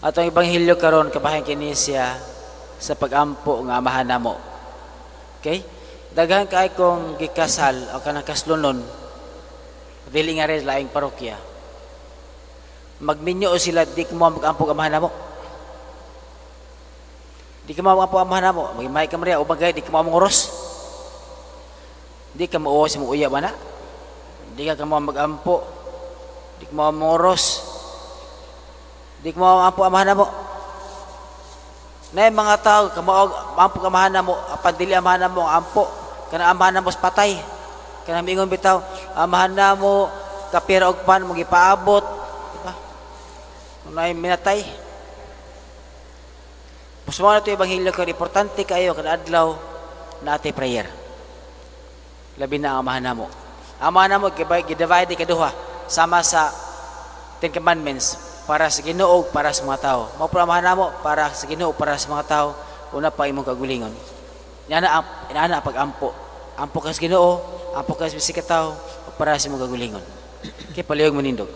Atong ebanghelyo karon kabahin kini siya sa pagampo nga amahan namo. Okay? Daghan kay kong gikasal o kanang kaslunon dili nga rin laing parokya. Magminyo sila di ko mo magampo amahan namo. Di ka mo magampo amahan namo. Magimay ka Maria o bagay di ka mo manguros. Di ka mo si mo uya ba na? Di ka mo magampo. Di ka mo manguros. Di ka mo magampo amahan namo. Na mga tao ampo amahan namo apan dili amahan namo ampo kana amahan namo sa patay. Kana mingon bitaw amahan namo kapira og pan mo gipaabot, di ba? Unay minatay. Puso na ito ebanghelyo ko importante kayo kada adlaw na ate prayer. Labi na amahan namo. Amahan namo gi-divide kaduha sama sa Ten Commandments para sa Ginoo para sa mga tao. Mao amahan namo para sa Ginoo para sa mga tao una pa imong kagulingon. Inaana pag-ampo. Ampo ka sa Ginoo, ampo ka sa bisig ka tao para sa imong kagulingon. Kay palihog manindog.